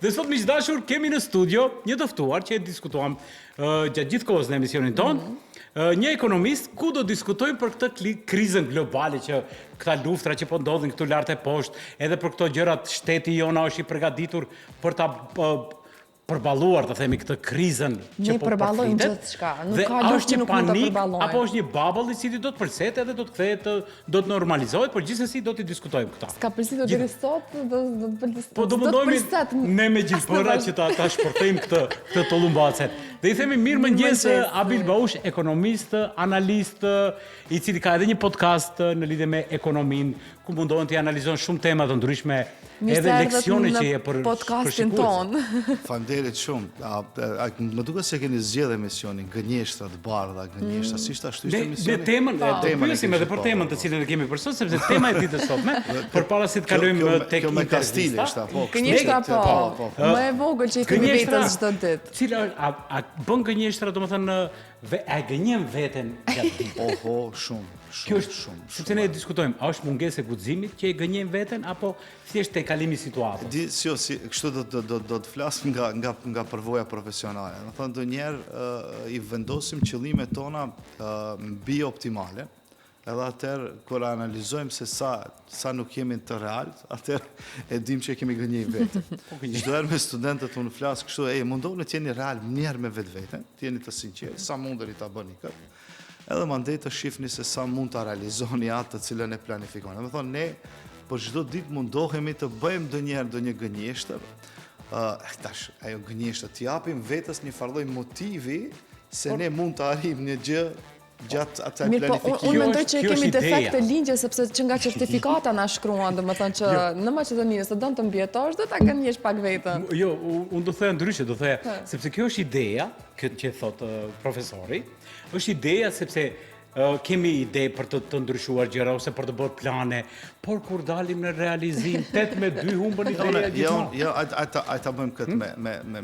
Dhe sot miqdashur kemi në studio një të ftuar që e diskutuam gjatë gjithë kohës në emisionin tonë, një ekonomist ku do diskutojmë për këtë krizën globale që këta luftra që po ndodhin këtu lart e poshtë, edhe për këto gjërat shteti jona është i përgatitur për ta përballuar, të themi, këtë krizën që po përballojmë gjithçka, nuk ka luftë që nuk mund të përballojmë. Apo është një babull i cili do të përsetë edhe do të kthehet, do të normalizohet, por gjithsesi do t'i diskutojmë këta. Ska përsitur deri sot, po do mundohemi ne me gjithëpëra që ta shpërthejmë këtë tullumbacet. Dhe i themi mirëmëngjes Abil Baush, ekonomist, analist, i cili ka edhe një podcast në lidhje me ekonominë, ku mundohen të analizojnë shumë tema të ndryshme, edhe leksione që je për podcastin ton. Faleminderit shumë. Më duket se keni zgjedhur emisionin Gënjeshtra të bardha, gënjeshtra, si ashtu ishte emisioni. Ne temën, do pyesim edhe për temën të cilën e kemi për sot, sepse tema e ditës sotme, përpara se të kalojmë tek intervista. Gënjeshtra po. Më e vogël që i kemi vetës çdo ditë. Cila a bën gënjeshtra, domethënë a gënjen veten gjatë ditës? Oho, shumë. Kjo është shumë. Sepse ne diskutojmë, a është mungesë e guximit që e gënjen veten apo thjesht te kalimi i situatës? Kështu do të flas nga përvoja profesionale. Do thonë ndonjëherë i vendosim qëllimet tona mbi optimale. Edhe atëherë kur analizojmë se sa nuk jemi të realt, atëherë e dim që kemi gënjej veten. Çdo herë me studentët unë flas kështu, mundohuni të jeni real njëherë me vetveten, të jeni të sinqertë, sa mundeni ta bëni këtë. Edhe mandej të shifni se sa mund të realizoni atë të cilën e planifikoni. Me thonë, ne për çdo ditë mundohemi të bëjmë ndonjëherë një gënjeshtër. Tash, ajo gënjeshtër t'i japim vetës një farlloj motivi se ne mund të arrijmë një gjë gjatë atë planifikimit. Unë mendoj që kemi defekt të lindje, sepse që nga certifikata na shkruan, domethënë që në Maqedoni nëse don të mbietosh, do ta gënjesh pak vetën. Jo, unë do thëja ndryshe, do thëja, sepse kjo është ideja, këtë që thot profesori, është ideja sepse kemi ide për të ndryshuar gjëra ose për të bërë plane, por kur dalim në realizim, 8-2 humbën ideja gjithmonë. Jo, ta bëjmë këtë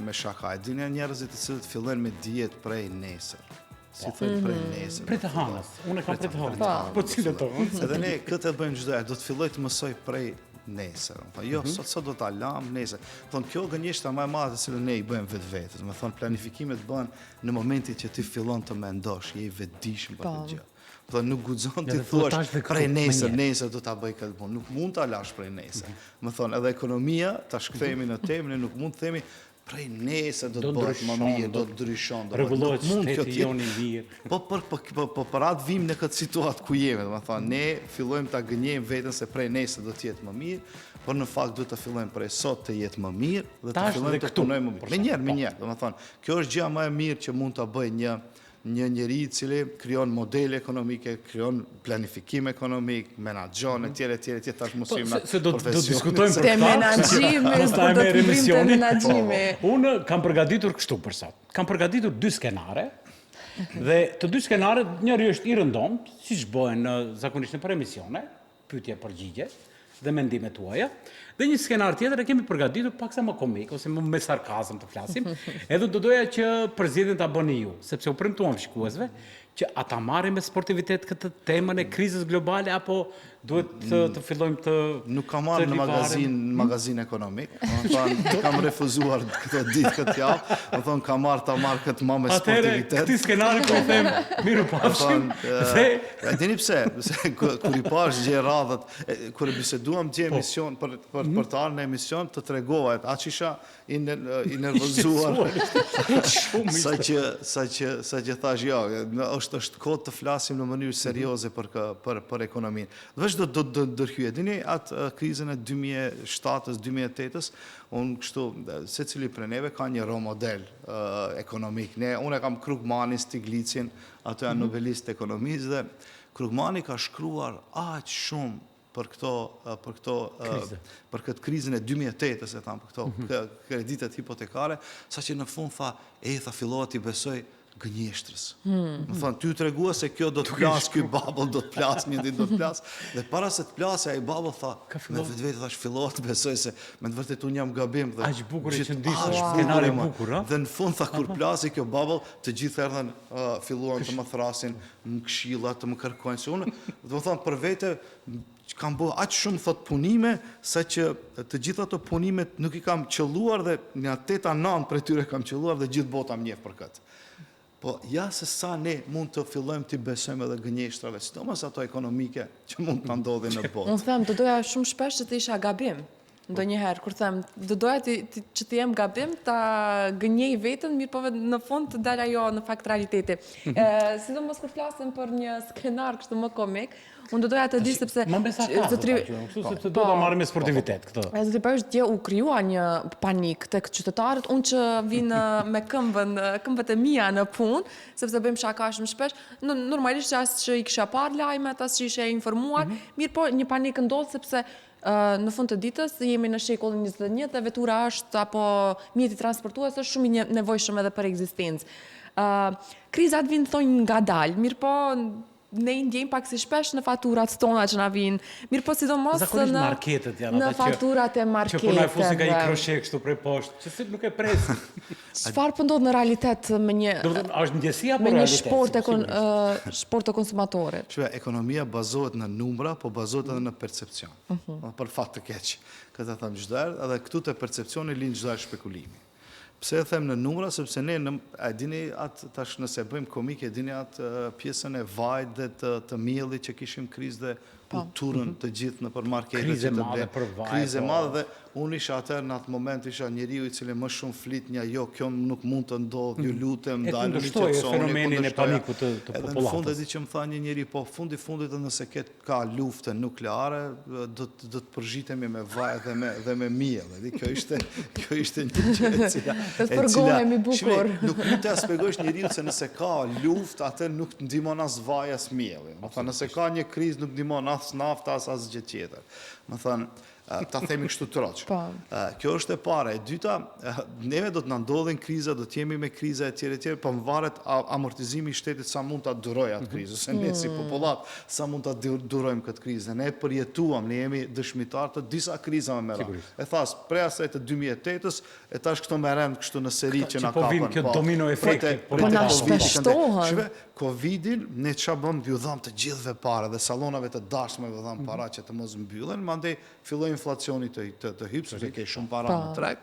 me shaka. E dini njerëzit të cilët fillojnë me dietë prej nesër. Si thënë prej nesër. Prej të hanës. Unë kam prej të hanës. Po cilë të? Edhe ne këtë e bëjmë çdo herë, do të filloj të mësoj prej nesër. Jo, sot do ta lam nesër. Thonë kjo gënjeshtra më e madhe që ne i bëjmë vetvetes. Do thonë planifikimet bëhen në momentin që ti fillon të mendosh, je i vetëdijshëm për këtë gjë. Do nuk guxon ti thuash prej nesër do ta bëj këtë punë. Nuk mund ta lash prej nesër. Më thonë edhe ekonomia, tash kthehemi në temë, ne nuk mund të themi prej nesër do të bëhet më mirë, do të ndryshon, rregullohet shteti joni mirë. Po për atë vim në këtë situatë ku jemi, domethënë ne fillojmë ta gënjejmë veten se prej nesër do të jetë më mirë, por në fakt duhet të fillojmë prej sot të jetë më mirë dhe të fillojmë të punojmë më mirë. Me njëherë, domethënë kjo është gjëja më e mirë që mund ta bëjë një njeri i cili krijon modele ekonomike, krijon planifikim ekonomik, menaxhon etj. Tash mos jemi se do diskutojmë për këtë menaxhimi, për të krijuar menaxhimi. Unë kam përgatitur kështu për sot. Kam përgatitur 2 skenare. Dhe të 2 skenaret, njëri është i rëndomt, siç bëhen zakonisht në emisione, pyetje-përgjigje dhe mendimet tuaja. Dhe një skenar tjetër e kemi përgatitur paksa më komik, ose më me sarkazëm të flasim, edhe do doja që përzgjedhjen ta bëni ju, sepse u premtuam shikuesve që ata marrin me sportivitet këtë temën e krizës globale, apo duhet të fillojmë të nuk kam marrë në magazin ekonomik. Kam refuzuar këtë ditë këtë javë. Do thonë kam marrë këtë më me sportivitet. Këti skenari po them miru pafshim. E dini pse? Kur i pash gjë radhët, kur e biseduam gjë emision për të ardhur në emision, të tregova aq isha i nervozuar. Sa që thash jo, është kohë të flasim në mënyrë serioze për ekonominë. Veç do të ndërhyje. Dini atë krizën e 2007-2008, unë kështu, secili prej neve ka një rol model ekonomik. Unë e kam Krugmanin, Stiglicin, ato janë nobelistë ekonomistë dhe Krugmani ka shkruar aq shumë për këtë krizën e 2008-s, e tham, për këto kreditet hipotekare, saqë në fund tha, fillohet i besoj gënjeshtrës. Më thonë, ty tregua se kjo do të plas, ky babull do të plas, një ditë do të plas, dhe para se të plasë, ai babull tha, me vetvete thash fillohet të besoj se me të vërtetë unë jam gabim dhe aq bukur që ndihej skenari bukur, Dhe në fund tha kur plasi kjo babull, të gjithë erdhën filluan të më thrasin, më këshilla, të më kërkojnë se unë, do të thonë për vete kam bërë aq shumë thot punime, sa që të gjitha ato punimet nuk i kam qelluar dhe nga 8-9 prej tyre kam qelluar dhe gjithë bota më njeh për këtë. Po ja se sa ne mund të fillojmë të besojmë edhe gënjeshtrave, sidomos ato ekonomike që mund të ndodhin në botë. Unë them, do doja shumë shpesh që të isha gabim. Ndonjëherë kur them, do doja që të jem gabim, ta gënjej veten, mirë po në fund të dal ajo në fakt realiteti. Sidomos kur flasim për një skenar kështu më komik, unë do doja të di sepse Më sepse do ta marrim me sportivitet këtë. Zotri Pajush, dje u krijua një panik tek qytetarët, unë që vinë me këmbët e mia në punë, sepse bëjmë shaka shumë shpesh, normalisht as që i kisha parë lajmet, as që isha informuar, mirë po një panik ndodh sepse në fund të ditës jemi në shekullin 21 dhe vetura është apo mjeti transportues është shumë i nevojshëm edhe për ekzistencë. Krizat vinë thonjë ngadalë, mirë po ne i ndjejmë pak si shpesh në faturat tona që na vinë. Mirë po sidomos zakonisht marketet janë në faturat e marketeve. Që po na fusin nga një kroshe kështu prej poshtë, që si nuk e presin. Çfarë po ndodh në realitet me një është ndjesia apo me një realitet? sport të konsumatorit? Shpe, ekonomia bazohet në numra, po bazohet edhe në percepcion. Për fat të keq. Këtë them çdo herë, edhe këtu te percepcioni lind çdo spekulimi. Pse e them në numra, sepse ne e dini atë tash nëse bëjmë komik, e dini atë pjesën e vajt dhe të miellit që kishim krizë dhe turën të gjithë në marketet. Krizë madhe për vaj. Krizë madhe dhe unë isha atëherë në atë moment isha njeriu i cili më shumë flit një jo, kjo nuk mund të ndodhë, ju lutem, dalë në qetësoni, fenomenin e panikut të popullatës. Edhe në fund e di që më tha një njeri, po fundit nëse ka lufte nukleare, do të përgjitemi me vaj dhe me miell. Kjo ishte një gjë e cila të përgohemi bukur. Nuk mund të shpjegosh njeriu se nëse ka luftë, atë nuk ndihmon as vaji as mielli. Do të nëse ka një krizë nuk ndihmon as nafta as gjë tjetër. Do thënë ta themi kështu troç. Kjo është e para. E dyta, neve do të na ndodhin kriza, do të jemi me kriza e tjera, po varet amortizimi i shtetit sa mund ta durojë atë krizë, ose ne si popullat sa mund ta durojmë këtë krizë. Ne përjetuam, ne jemi dëshmitar të disa kriza më radh. E thas, prej asaj të 2008-s, e tash këto me rend kështu në seri që na kapën. Po vim kjo domino efekti. Po na shpeshtohen. Covidin ne çfarë bëm, ju dham të gjithëve parë dhe sallonave të dashme ju dham para që të mos mbyllen, mandej filloi inflacioni të hyjë, sepse ke shumë para në treg.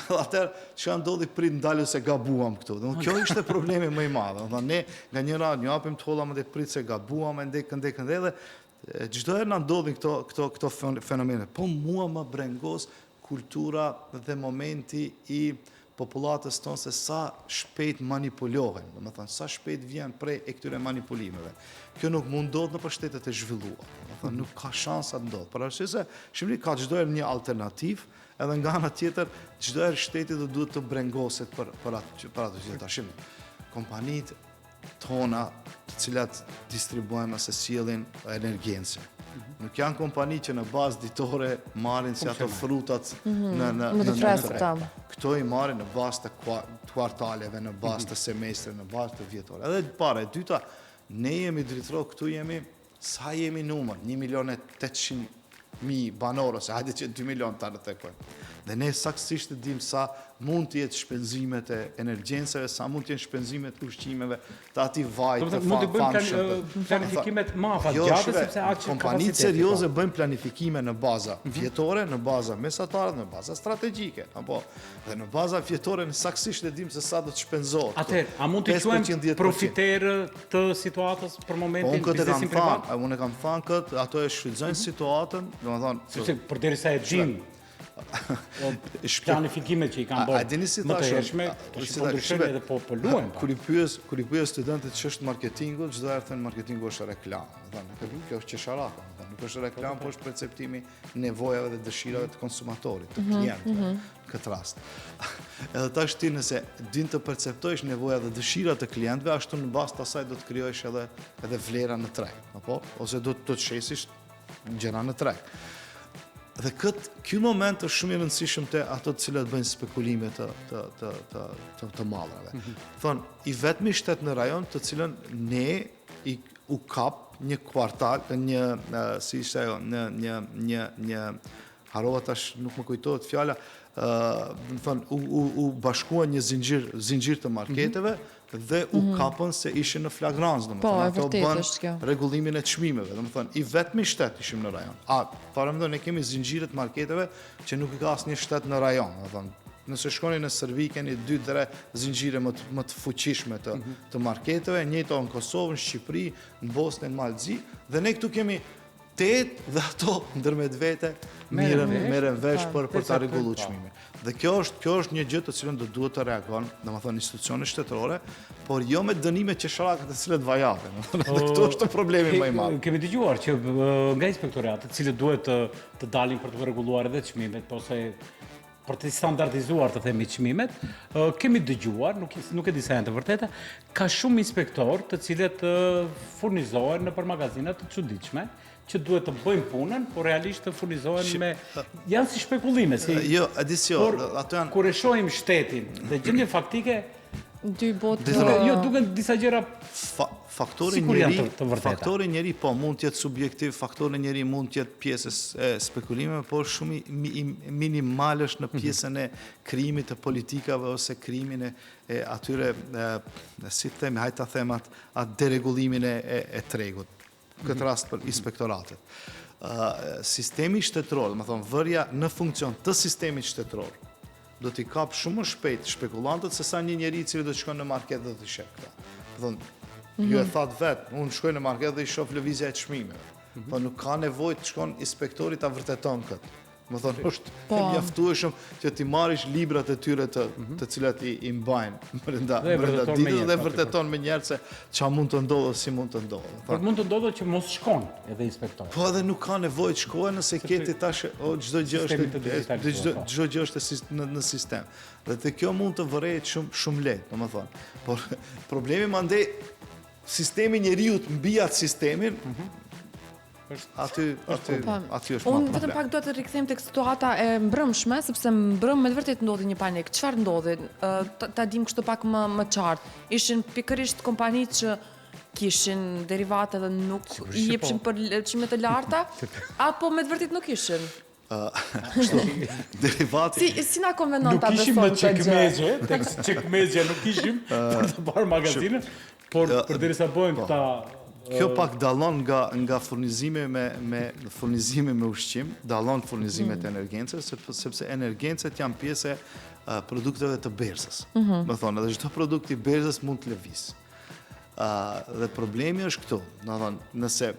Atëherë çka ndodhi prit ndalë se gabuam këtu. Kjo ishte problemi më i madh. Do ne nga një radhë japim të holla më prit se gabuam ende dhe çdo herë na ndodhin këto fenomene. Po mua më brengos kultura dhe momenti i popullatës tonë se sa shpejt manipulohen, do të thënë sa shpejt vjen prej e këtyre manipulimeve. Kjo nuk mund ndodh në shtetet e zhvilluara. Do të thënë nuk ka shansa të ndodh. Për arsye se Shqipëria ka çdo herë një alternativë, edhe nga ana tjetër çdo herë shteti do duhet të brengoset për atë gjë tashim. Kompanitë tona, të cilat distribuojnë ose sjellin energjencë. Nuk janë kompani që në bazë ditore marrin si ato frutat në freskëta. Këto i marrin në bazë të kvartaleve, në bazë të semestrave, në bazë të vjetore. Edhe para, e dyta, ne jemi dritorë, këtu jemi, sa jemi numër, 1.800.000 banorë, ose hajde që 2 milion të arëtekojmë. Dhe ne saksisht të dim sa mund të jetë shpenzimet e energjencave, sa mund të jenë shpenzimet e ushqimeve, të ati vajt, të mund të bëjmë planifikimet më afatgjate, sepse aq kompanitë serioze bëjmë planifikime në baza vjetore, në baza mesatare, në baza strategjike, apo dhe në baza vjetore në saksisht të dim se sa do të shpenzohet. Atëherë, a mund të quajmë profiterë të situatës për momentin biznesin privat? Unë e kam thënë këtë, ato e shfrytëzojnë situatën, domethënë, sepse përderisa e dim planifikimet që i kanë bërë më të hershme, po ndryshojnë edhe po luajnë. Kur i pyes studentit që është marketingu, çdo herë thënë marketingu është reklam. Kjo është qesharaka, nuk është reklam, po është perceptimi nevojave dhe dëshirave të konsumatorit, të klientëve në këtë rast. Edhe tash ti nëse din të perceptojsh nevojat dhe dëshirat të klientëve, ashtu në bazë të asaj do të krijosh edhe vlera në treg, apo ose do të shesish gjëra në treg. Dhe ky moment është shumë i rëndësishëm te ato të cilët bëjnë spekulime të madhave. Thonë, i vetmi shtet në rajon të cilën ne u kap një kvartal, si ishte ajo, një harova tash nuk më kujtohet fjala, u bashkuan një zinxhir të marketeve dhe u kapën se ishin në flagrancë, domethënë ato bën rregullimin e çmimeve, domethënë i vetmi shtet ishim në rajon. Paramendoj ne kemi zinxhire të marketeve që nuk i ka asnjë shtet në rajon, domethënë nëse shkoni në Serbi keni 2-3 zinxhire më të fuqishme të marketeve, njëjto në Kosovë, në Shqipëri, në Bosnë, në Malzi, dhe ne këtu kemi 8 dhe ato ndërmjet vete merren vesh për ta rregulluar çmimin. Dhe kjo është një gjë të cilën do duhet të reagon, domethënë institucionet shtetërore, por jo me dënime qesharake të cilët vajate. Dhe këtu është problemi më i madh. Kemi dëgjuar që nga inspektoratet, cilët duhet të dalin për të rregulluar edhe çmimet, ose për të standardizuar të themi çmimet, kemi dëgjuar, nuk e di sa janë të vërteta, ka shumë inspektor të cilët furnizohen nëpër magazinat të çuditshme, që duhet të bëjmë punën, por realisht të furnizohen me... Janë si shpekullime, si... Jo, edicion, ato janë... Kur e shohim shtetin dhe gjendje faktike... Dy botë... Jo, duken disa gjëra... Faktori njeri, po, mund tjetë subjektiv, faktori njeri mund tjetë pjesës e spekulimeve, por shumë minimalësh në pjesën e krimit të politikave ose krimin e atyre, si të themi, hajta themat, atë deregullimin e tregut. Këtë rast për inspektoratet. Sistemi shtetëror, më thonë, vërja në funksion të sistemit shtetëror, do t'i kap shumë më shpejt shpekulantët se sa një njeri cili do të shkon në market dhe të shep këta. Më thonë, ju e thatë vetë, unë shkoj në market dhe i shoh lëvizja e çmimeve. Po nuk ka nevojë të shkon inspektori ta vërteton këtë. Më thonë, është mjaftueshëm që ti marrish librat e tyre të cilat i mbajnë brenda ditës dhe vërteton me njerëz se ç'a mund të ndodhë si mund të ndodhë. Por mund të ndodhë që mos shkon edhe inspektor. Po edhe nuk ka nevojë të shkojë nëse keti tash çdo gjë është në sistem. Dhe te kjo mund të vërehet shumë lehtë, domethënë. Por problemi mandej sistemi njeriu mbi atë sistemin aty është më problem. Unë vetëm pak do të rikthejmë tek situata e mbrëmshme, sepse mbrëm me të vërtet ndodhi një panik. Çfarë ndodhi? Ta dim kështu pak më qartë. Ishin pikërisht kompanitë që kishin derivate dhe nuk i jepshin për çmime të larta, apo me të vërtet nuk ishin? Derivati... Si na konvenon ta besojmë këtë gjë? Nuk ishim me çekmezje, nuk ishim për të parë magazinën, por përderisa bëjnë këta... Kjo pak dallon nga furnizime me ushqim, dallon furnizimet e energjencës, sepse energjencët janë pjesë e produkteve të berzës. Më thonë, edhe çdo produkt i berzës mund të lëvizë. Dhe problemi është këtu, nëse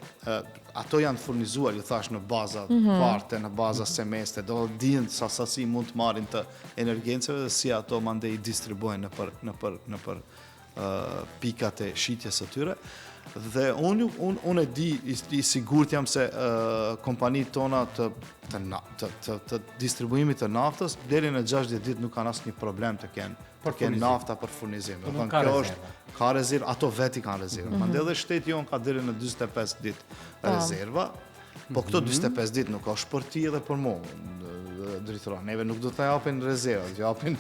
ato janë furnizuar, ju thash, në baza parte, në baza semestre, do dinë sa sasi mund të marrin të energjencëve dhe si ato mandej i distribuojnë nëpër pikat e shitjes së tyre. Dhe unë e di, i sigurt jam se kompanitë tona të distribuimit të naftës, deri në 60 ditë nuk kanë asnjë problem të kenë nafta për furnizim. Ka rezervë, ato veti kanë rezervë. Mandej edhe shteti jonë ka deri në 45 ditë rezerva, po këto 45 ditë nuk është për ti edhe për mu. Drejtora, neve nuk do të japin rezervat, japin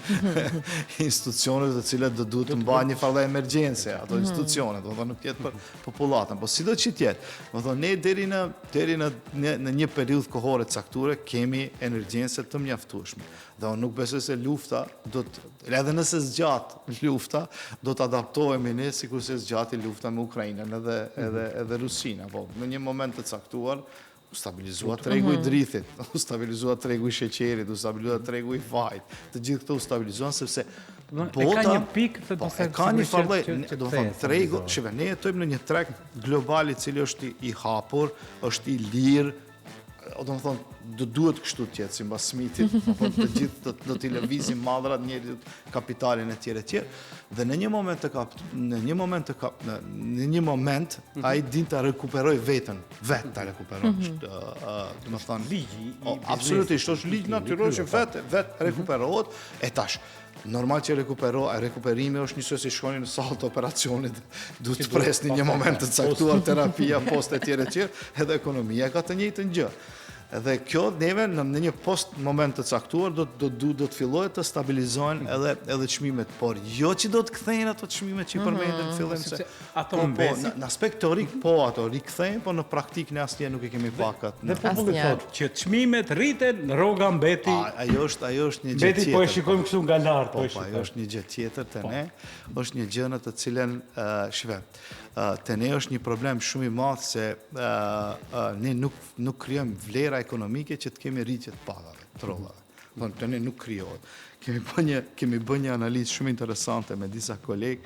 institucionet të cilat do duhet të mbajnë një farë emergjense, ato institucionet, do të nuk jetë për popullatën, po si do që tjetë, do të ne deri në një periudhë kohore cakture kemi energjense të mjaftueshme. Dhe unë nuk besoj se lufta, edhe nëse zgjat lufta, do të adaptohemi ne sikur se zgjati lufta me Ukrainën edhe Rusinë, apo në një moment të caktuar, u stabilizua tregu i drithit, u stabilizua tregu i sheqerit, u stabilizua tregu i vajt. Të gjithë këto u stabilizuan sepse bota... Ka një pikë të pasaj... Ka një farlej, do të thonë, tregu... Shive, ne jetojmë në një treg global i cili është i hapur, është i lirë, do të thonë, duhet kështu tjetë, si mba Smithit, të gjithë do t'i lëvizim madhrat njerit, kapitalin e tjere, dhe në një moment a i din të rekuperoj vetën, vetë të rekuperoj, do më thonë, ligji, absolutisht, është ligjë natyror që vetë rekuperohet, e tash, normal që rekuperimi është njësoj si shkoni në salë të operacionit, du të presni një moment të caktuar terapia, post e tjere, edhe ekonomia ka të njëjtën gjë. Edhe kjo neve në një post moment të caktuar do të fillojë të stabilizohen edhe çmimet, por jo që do të kthehen ato çmimet që i përmendën në fillim se ato mbesin. Në aspekt teorik ato rikthehen, por në praktik ne asnjë nuk e kemi pakat. Dhe populli thotë që çmimet rriten, rroga mbeti. Ajo është një gjë tjetër. Mbeti po e shikojmë kështu nga lart, po ajo është një gjë tjetër te ne, është një gjë në të cilën te ne është një problem shumë i madh se ne nuk krijojmë vlera ekonomike që të kemi rritje të pagave, të rrogave. Te ne nuk krijohet. Kemi bërë një analizë shumë interesante me disa kolegë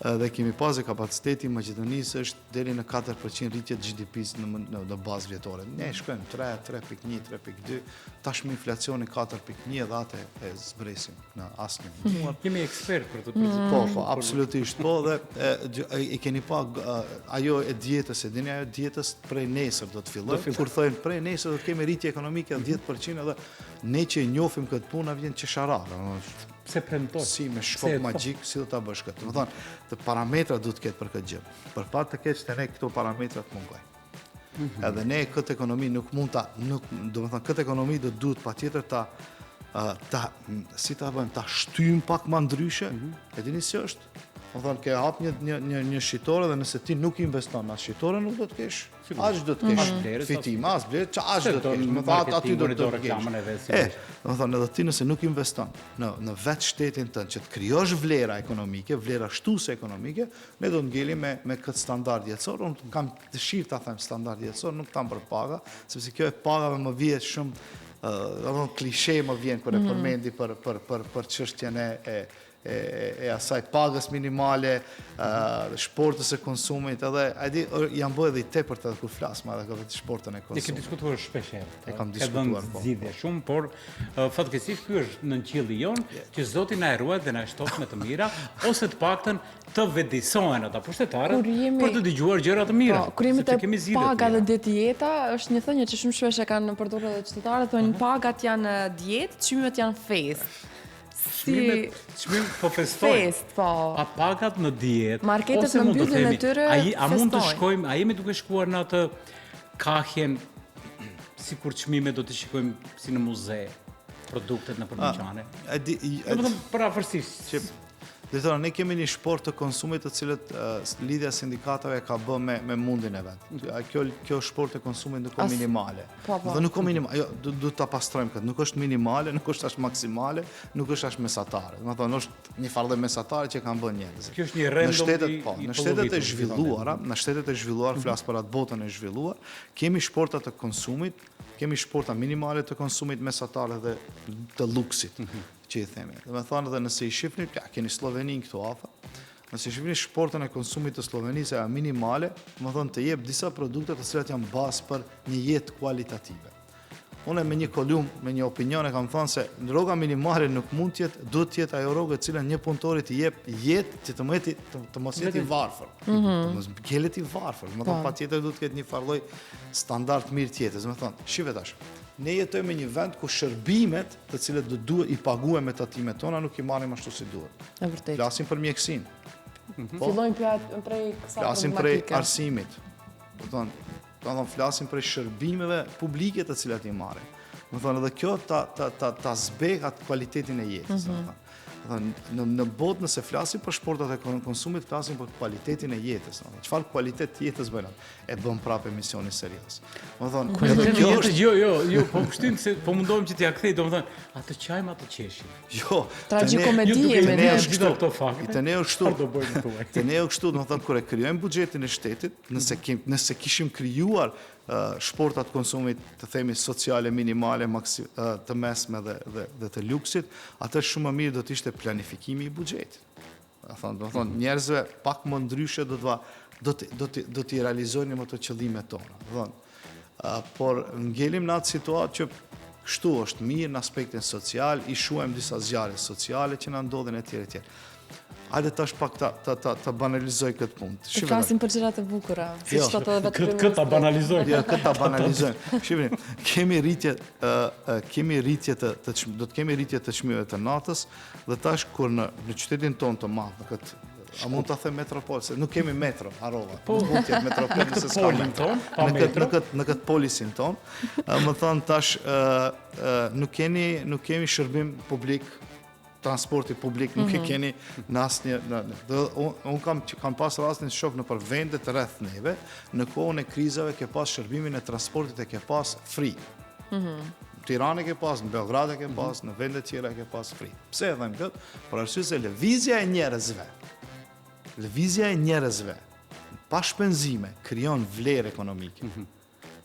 dhe kemi pasur kapaciteti i Maqedonisë është deri në 4% rritje të GDP-s në bazë vjetore. Ne shkojmë 3, 3.1, 3.2, tashmë inflacioni 4.1 dhe atë e zbresim në asnjë muaj. Jemi ekspert për të Po, absolutisht po dhe i keni pa ajo e dietës, e dini ajo dietës prej nesër do të fillojë. Kur thonë prej nesër do të kemi rritje ekonomike 10% edhe ne që e njohim këtë punë vjen çesharar. Se premtoj. Si me shkop magjik, si do ta bësh këtë. Do të thonë, të parametrat duhet të ketë për këtë gjë. Për fat të keq te ne këto parametrat mungojnë. Edhe ne këtë ekonomi nuk mund ta do të thonë këtë ekonomi do duhet patjetër si ta bëjmë, ta shtyjmë pak më ndryshe. E dini si është? Do të thonë ke hap një shitore dhe nëse ti nuk investon në shitore nuk do të kesh. Aq do të kesh fitim, as blerë, aq do të kesh. Më thotë aty do të kesh. Do thonë edhe ti nëse nuk investon në vetë shtetin tënd që të krijosh vlera ekonomike, vlera shtuese ekonomike, ne do të ngelim me këtë standard jetësor. Unë kam dëshirë ta them standard jetësor, nuk tam për paga, sepse kjo e pagave më vjen shumë klishe më vjen kur e përmendi për çështjen e asaj pagës minimale, shportës e konsumit, edhe janë bërë edhe i tepërt edhe kur flasma edhe këtë shportën e konsumit. Ne kemi diskutuar shpesh herë. E kam diskutuar po. Zgjidhje shumë, por fatkeqësisht ky është nën qielli jon që Zoti na e ruaj dhe na shtoft me të mira, ose të paktën të vedisohen ata pushtetarët për të dëgjuar gjëra të mira. Kur jemi te paga dhe dieta, është një thënie që shumë shpesh e kanë përdorur edhe qytetarët, thonë pagat janë dietë, çmimet janë fest. Çmim po festojnë. Fest, po. A pagat në dietë. Marketet në mbylljen e tyre festojnë. A mund të shkojmë, a jemi duke shkuar në atë kahjen sikur çmimet do të shikojmë si në muze, produktet në përdyqane. Parafërsisht. Drejtore, ne kemi një shport të konsumit të cilët lidhja sindikatave ka bë me mundin e vet. Kjo shport të konsumit nuk është minimale. Dhe nuk është minimale, jo, duhet ta pastrojmë këtë. Nuk është minimale, nuk është as maksimale, nuk është as mesatare. Do të thonë është një farë mesatare që kanë bërë njerëzit. Kjo është një random në shtetet e zhvilluara, flas për atë botën e zhvilluar, kemi shporta të konsumit, kemi shporta minimale të konsumit, mesatare dhe të luksit. Që i themi. Dhe me thonë edhe nëse i shifni, keni Sloveninë këtu afër, nëse i shifni shportën e konsumit të Slovenisë e minimale, me thonë të jep disa produkte të cilat janë bazë për një jetë kualitative. Unë me një kolum, me një opinion e kam thonë se në rroga minimale nuk mund të jetë, duhet të jetë ajo rrogë e cila një punëtori të jep jetë që të mos jeti varfër. Të mos gjelet i varfër. Me thonë patjetër duhet të ketë një farlloj standard mirë të jetës. Me thonë, shive tash. Ne jetojmë në një vend ku shërbimet të cilët do duhet i paguajmë me tatimet tona nuk i marrim ashtu si duhet. Është vërtet. Flasim për mjekësinë. Fillojmë prej kësaj flasim prej arsimit. Do thonë flasim prej shërbimeve publike të cilat i marrim. Do thonë edhe kjo ta zbek atë kualitetin e jetës, do thonë. Në botë nëse flasim për shportat e konsumit, flasim për kualitetin e jetës. Çfarë kvalitet të jetës bëjnë? E bën prapë emisionin serioz. Kualiteti i jetës, jo, po shtin se po mundohem që t'ia kthej, domethënë, atë çajm atë qeshim. Jo, tragjikomedi me ne është këto fakte. Te ne është kështu. Te ne është kështu, domethënë kur e krijojmë buxhetin e shtetit, nëse kishim krijuar shportat konsumit të themi sociale minimale të mesme dhe të luksit, atë shumë më mirë do të ishte planifikimi i buxhetit. Do thonë njerëzve pak më ndryshe do t'i realizojnë ato qëllimet tona. Por ngelim në atë situatë që kështu është mirë në aspektin social, i shuajmë disa zjarre sociale që na ndodhin etj. Hajde tash pak ta banalizoj këtë punë. Të flasim për gjërat e bukura, siç thotë edhe vetë. Këtë ta banalizoj. Jo, këtë ta banalizoj. Shihni, kemi rritje të çmimeve të natës dhe tash kur në qytetin tonë të madh, në këtë A mund ta them metropol, se nuk kemi metro, harrova. Nuk mund të jetë metropol nëse s'ka polin metro. ton, pa metro. Në këtë polisin ton, më thon tash nuk kemi shërbim publik, transporti publik, nuk e keni në asnjë. Unë kam pas rastin të shoh nëpër vendet rreth neve, në kohën e krizave ke pas shërbimin e transportit e ke pas free. Tiranë ke pas, në Beograd ke pas, në vende tjera ke pas free. Pse e them këtë? Për arsye se lëvizja e njerëzve, pa shpenzime, krijon vlerë ekonomike.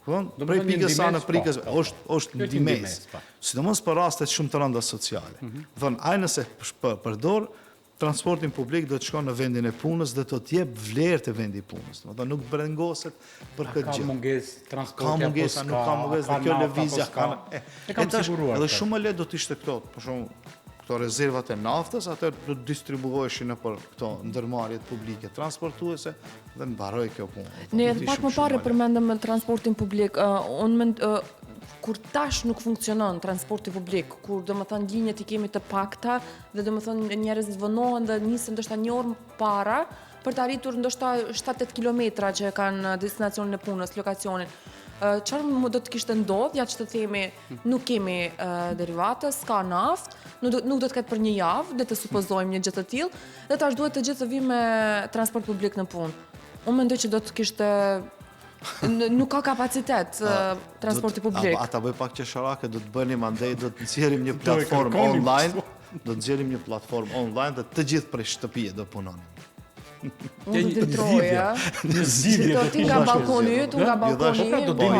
Prej pikës sa në prikës, është ndihmës. Sidomos për rastet shumë të rënda sociale. Thonë, ai nëse përdor transportin publik do të shkon në vendin e punës dhe do të jep vlerë të vendi punës. Domethënë nuk brengoset për këtë gjë. Ka mungesë transporti, ka mungesë, nuk ka mungesë dhe kjo lëvizja ka. E kam siguruar. Edhe shumë më lehtë do të ishte këto, për shembull, këto rezervat e naftës, atë do të distribuoheshin nëpër këto ndërmarrjet publike transportuese dhe mbaroi kjo punë. Ne pak më parë përmendëm transportin publik. Kur tash nuk funksionon transporti publik, kur domethënë linjët i kemi të pakta dhe domethënë njerëzit vonohen dhe nisin ndoshta një orë para për të arritur ndoshta 7-8 kilometra që kanë destinacionin e punës, lokacionin. Çfarë do të kishte ndodhur, ja që të themi nuk kemi derivate, s'ka naftë, nuk do të ketë për një javë, le të supozojmë një gjë të tillë, dhe tash duhet të gjithë të vijmë me transport publik në punë. Unë mendoj që do të kishte nuk ka kapacitet transporti publik. Ata bëj pak qesharake, do të bënim andej, do të nxjerrim një platformë online, dhe të gjithë prej shtëpie do punonin. Unë do të troja. Një zgjidhje do ti nga balkoni yt, unë nga balkoni im.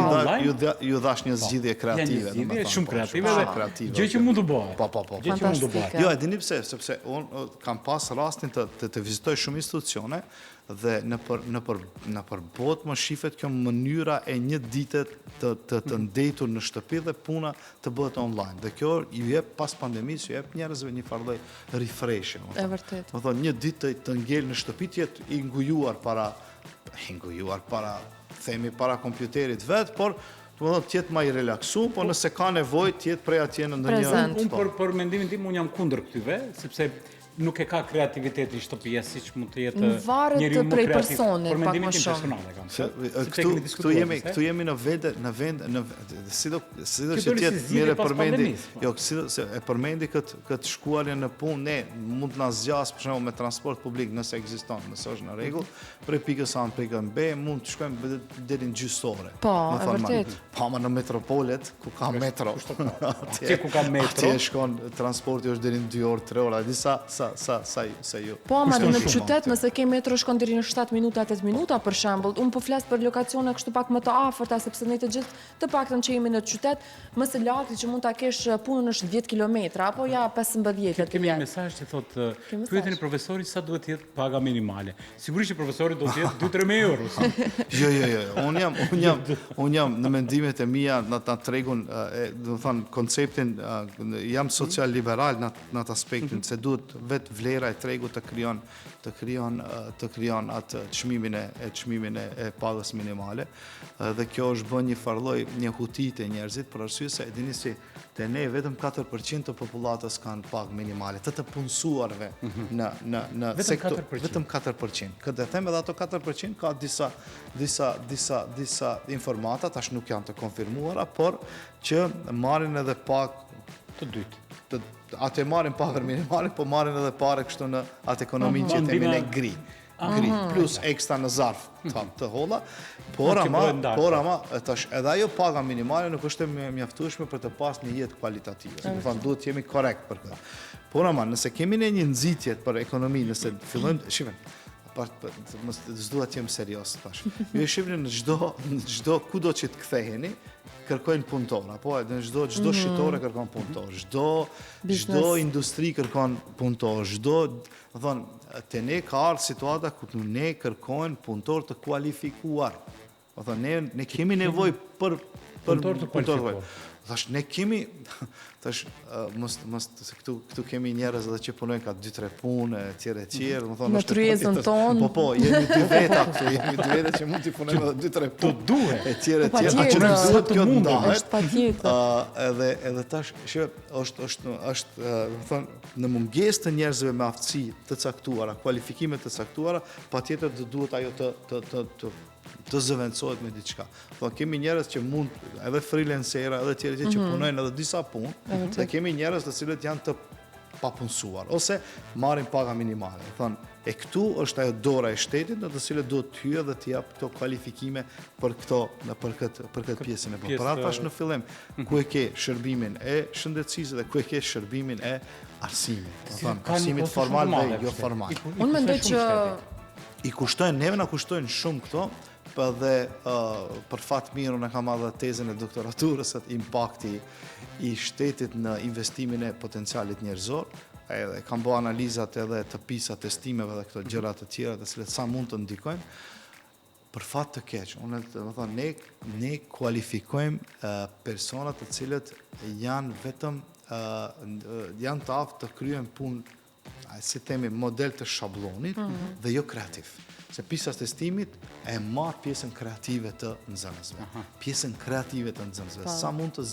Ju dhash një zgjidhje kreative, domethënë. Shumë kreative. Gjë që mund të bëhet. Po. Gjë që mund të bëhet. Jo, e dini pse? Sepse unë kam pas rastin të vizitoj shumë institucione dhe nëpër botë më shifet kjo mënyra e një dite të ndetur në shtëpi dhe puna të bëhet online. Dhe kjo ju jep pas pandemisë, ju jep njerëzve një farë refresh. E vërtet. Do thonë një ditë të ngel në shtëpi të jetë i ngujuar para kompjuterit vet, por të jetë më i relaksuar, por nëse ka nevojë të jetë prej atje në ndonjë. Unë për mendimin tim unë jam kundër këtyve, sepse nuk e ka kreativiteti shtëpia siç mund të jetë njeriu më prej personit, për mendimin pak tim personal kam. Këtu jemi në vend, si do që të jetë mirë përmendi. Jo, se e përmendi këtë shkuarje në punë, ne mund të na zgjas për shembull me transport publik nëse ekziston, nëse është në rregull, prej pikës A në pikën B mund të shkojmë deri në gjysore. Po, e vërtet. Po, në metropolet ku ka metro. Atje ku ka metro. Atje shkon transporti është deri në 2 orë, 3 orë, disa sa ju. Po, ama në qytet nëse ke metro shkon deri në 7 minuta, 8 minuta për shembull. Unë po flas për lokacione kështu pak më të afërta, sepse ne të gjithë të paktën që jemi në qytet, më së larti që mund ta kesh punën është 10 kilometra apo ja 15. Kemi një mesazh që thotë pyeteni profesorin sa duhet të jetë paga minimale. Sigurisht që profesori do të jetë 2-3 euro. Jo. Unë jam në mendimet e mia në ta tregun, do të thon konceptin jam social liberal në atë aspektin se duhet vetë vlera e tregut të krijon atë çmimin e pagës minimale dhe kjo është bën një farlloj një huti të njerëzit për arsye se e dini si te ne vetëm 4% të popullatës kanë pagë minimale, të punësuarve në sektor vetëm 4%. Këtë them edhe ato 4% ka disa informata, tash nuk janë të konfirmuara, por që marrin edhe pagë të dytë. Atë marrin pagën minimale, po marrin edhe parë kështu në atë ekonominë që themi ne gri, plus ekstra në zarf të holla, por ama tash edhe ajo paga minimale nuk është e mjaftueshme për të pasur një jetë kualitative. Do të thonë duhet të jemi korrekt për këtë. Por ama nëse kemi ne një nxitje për ekonominë, nëse fillojmë, s'dua të jem serioz tash. Ju e shihni në çdo kudo që të ktheheni, kërkojnë punëtor, apo në çdo shitore kërkon punëtor, çdo industri kërkon punëtor, do thonë te ne ka ardhur situata ku ne kërkojnë punëtor të kualifikuar. Do thonë ne kemi nevojë për punëtor të kualifikuar. Thash, ne kemi, thash, se këtu kemi njerëz edhe që punojnë ka 2-3 punë, e tjere. Në tryezën tonë. Po, jemi 2 veta këtu, jemi 2 veta që mund t'i punojnë edhe 2-3 punë. Të duhet. E tjere. Po, A që nuk duhet kjo të ndahet. Është patjetër. Edhe tash, që është në mungesë të njerëzve me aftësi të caktuara, kualifikime të caktuara, patjetër të duhet ajo të zëvendësohet me diçka. Kemi njerëz që mund, edhe freelancera, edhe tjerë që punojnë edhe disa punë, dhe kemi njerëz të cilët janë të papunësuar, ose marrin paga minimale. E këtu është ajo dora e shtetit në të cilët duhet të hyjë dhe të jap këto kualifikime për këtë pjesën e parë. Pra tash në fillim, ku e ke shërbimin e shëndetësisë dhe ku e ke shërbimin e arsimit. Arsimit formal dhe jo formal. Unë mendoj që I kushtojnë, neve na kushtojnë shumë këto, dhe për fat mirë unë kam edhe tezën e doktoraturës atë impakti I shtetit në investimin e potencialit njerëzor, edhe kam bërë analizat edhe të PISA testimeve dhe këto gjëra të tjera të cilet sa mund të ndikojnë. Për fat të keq, ne kualifikojmë personat të cilët janë vetëm janë të aftë të kryen punë, si themi, model të shablonit dhe jo kreativ. Se PISA testimit e marë pjesën kreative të nxënësve. Pjesën kreative të nxënësve. Sa mund të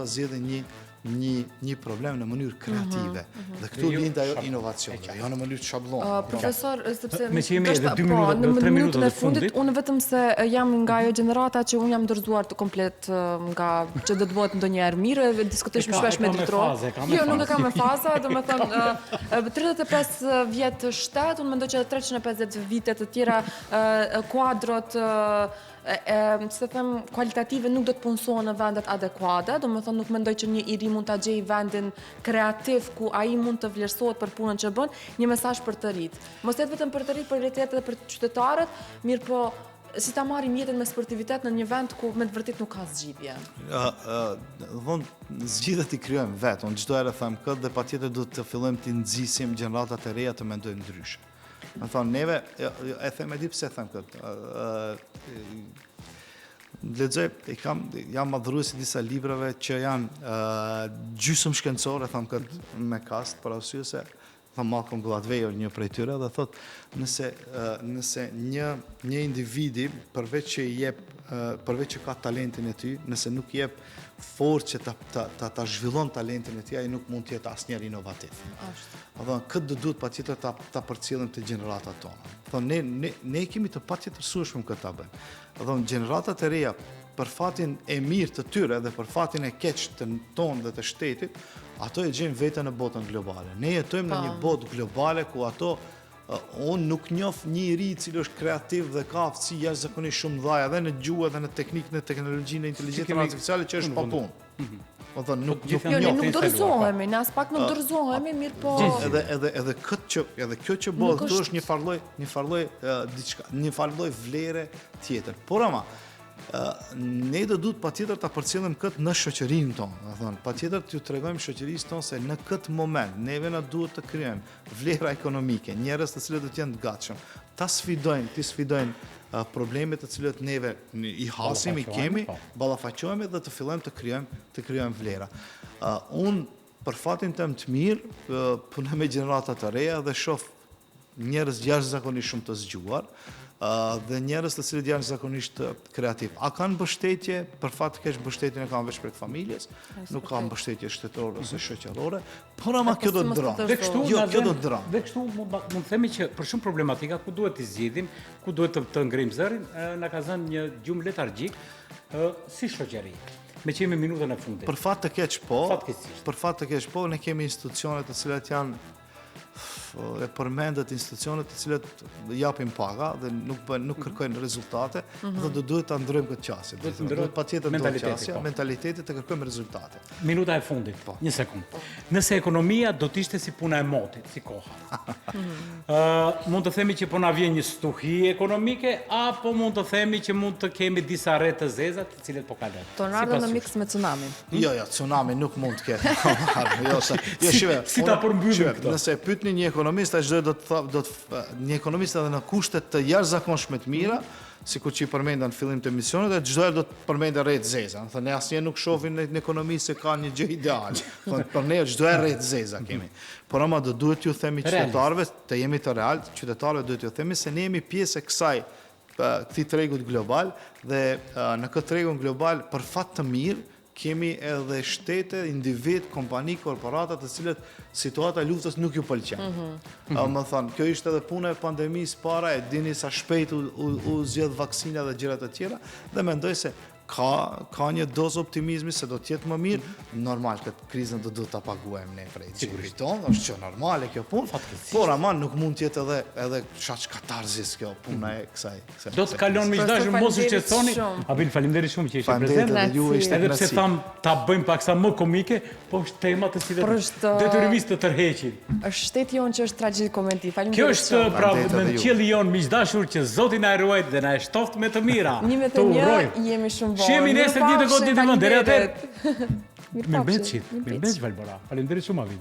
zgjidhen një problem në mënyrë kreative. Dhe këtu lind ajo inovacion, jo në mënyrë shablon. Profesor, sepse Me që jemi edhe 2 minuta, 3 minuta në të fundit. Unë vetëm se jam nga ajo gjenerata që unë jam dorëzuar të komplet nga që do të bëhet ndonjëherë mirë, diskutojmë shpesh me drejtorë. Jo, nuk e kam me faza, domethënë 35 vjet shtet, unë mendoj që 350 vite të tjera kuadrot se them kualitative nuk do të punësohen në vendet adekuate, domethënë nuk mendoj që një I ri mund ta gjejë vendin kreativ ku ai mund të vlerësohet për punën që bën, një mesazh për të rit. Mos jetë vetëm për të rit, por realitet edhe për qytetarët, mirë po si ta marrim jetën me sportivitet në një vend ku me të vërtet nuk ka zgjidhje. Zgjidhjet I krijojmë vetë. Unë çdo herë them këtë dhe patjetër do të fillojmë të nxisim gjeneratat e reja të mendojnë ndryshe. Më thonë, neve, e them e di pse them këtë. Lexoj, jam madhrues I disa librave që janë gjysmë shkencore, them këtë me kast, për arsye se Malcolm Gladwell, një prej tyre, dhe thot, nëse një individi, përveç që ka talentin e ty, nëse nuk jep forcë që ta zhvillon talentin e tij, ai nuk mund të jetë asnjëherë inovativ. Këtë do duhet patjetër ta përcjellim të gjeneratat tona. Ne kemi të patjetërsueshëm këtë ta bëjmë. Gjeneratat e reja, për fatin e mirë të tyre dhe për fatin e keq të tonë dhe të shtetit, ato e gjejnë veten në botën globale. Ne jetojmë në një botë globale ku unë nuk njoh një I ri I cili është kreativ dhe ka aftësi jashtëzakonisht shumë dhaja edhe në gjuhë edhe në teknikë, në teknologji, në inteligjencën artificiale që është pa punë. Nuk dorëzohemi, ne as pak nuk dorëzohemi, mirë po. Edhe kjo që bëhet këtu është një farlloj vlere tjetër. Por ama ne do duhet patjetër ta përcjellim këtë në shoqërinë tonë, patjetër t'ju tregojmë shoqërisë tonë se në këtë moment neve na duhet të krijojmë vlera ekonomike, njerëz të cilët do të jenë të gatshëm, ta sfidojnë problemet të cilët neve I hasim, I kemi, ballafaqohemi dhe të fillojmë të krijojmë vlera. Unë për fatin tëm të mirë punoj me gjenerata të reja dhe shoh njerëz jashtëzakonisht shumë të zgjuar, dhe njerëz të cilët janë zakonisht kreativ. A kanë mbështetje? Për fat të keq mbështetjen e kanë vetëm prek familjes, nuk kanë mbështetje shtetërore ose shoqërore, por ama kjo do të ndronë. Kjo do të ndronë. Dhe kështu mund të themi që për shumë problematika ku duhet të zgjidhim, ku duhet të ngrijmë zërin, na ka dhënë një gjumë letargjik si shoqëri. Me që jemi minutën e fundit. Për fat të keq po, ne kemi institucione të cilat janë e përmendet institucionet të cilat japin paga dhe nuk kërkojnë rezultate, dhe do duhet ta ndrojmë këtë qasje. Duhet patjetër të qasja, mentalitetit të kërkojmë rezultate. Minuta e fundit, një sekundë. Nëse ekonomia do të ishte si puna e motit, si koha. Mund të themi që po na vjen një stuhi ekonomike, apo mund të themi që mund të kemi disa rreth të zeza të cilet po kalojnë. Tornado në miks me tsunamin. Jo, tsunami nuk mund të ketë. Si ta përmbyllim këtë? Nëse pyetni një ekonomist, ai çdo do të një ekonomist edhe në kushte të jashtëzakonshme të mira, sikur që i përmenda në fillim të emisionit, dhe çdo herë do të përmendë rreth zeza. Do thonë ne asnjëherë nuk shohim në ekonomi se ka një gjë ideale. Thonë për ne çdo herë rreth zeza kemi. Por ama do duhet ju themi qytetarëve, të jemi të realt, qytetarëve duhet ju themi se ne jemi pjesë e këtij tregut global dhe në këtë tregun global për fat të mirë kemi edhe shtete, individ, kompani, korporata të cilët situata e luftës nuk ju pëlqen. Më thonë, kjo ishte edhe puna e pandemisë para, e dini sa shpejt u zgjedh vaksina dhe gjëra të tjera, dhe mendoj se ka një dozë optimizmi se do t'jetë më mirë. Normal, këtë krizën do duhet ta paguajmë ne prej xhepit tonë, është që normale kjo punë, por aman nuk mund t'jetë edhe shaq katarzis kjo puna e kësaj. Do të kalon miqdashur, mos u qetësoni. Abil, faleminderit shumë që ishe prezent. Edhe pse tham ta bëjmë paksa më komike, po është tema të cilat detyrimisht të tërheqin. Është shteti jonë që është tragjikomentiv. Kjo është pra në qielli jonë miqdashur që Zoti na e ruajt dhe na e shtoft me të mira. 11:01 jemi shumë vonë. Shihemi nesër ditë godit të vënd. Deri atëherë. Mirëmbëjtje. Mirëmbëjtje Valbora. Faleminderit shumë Abil.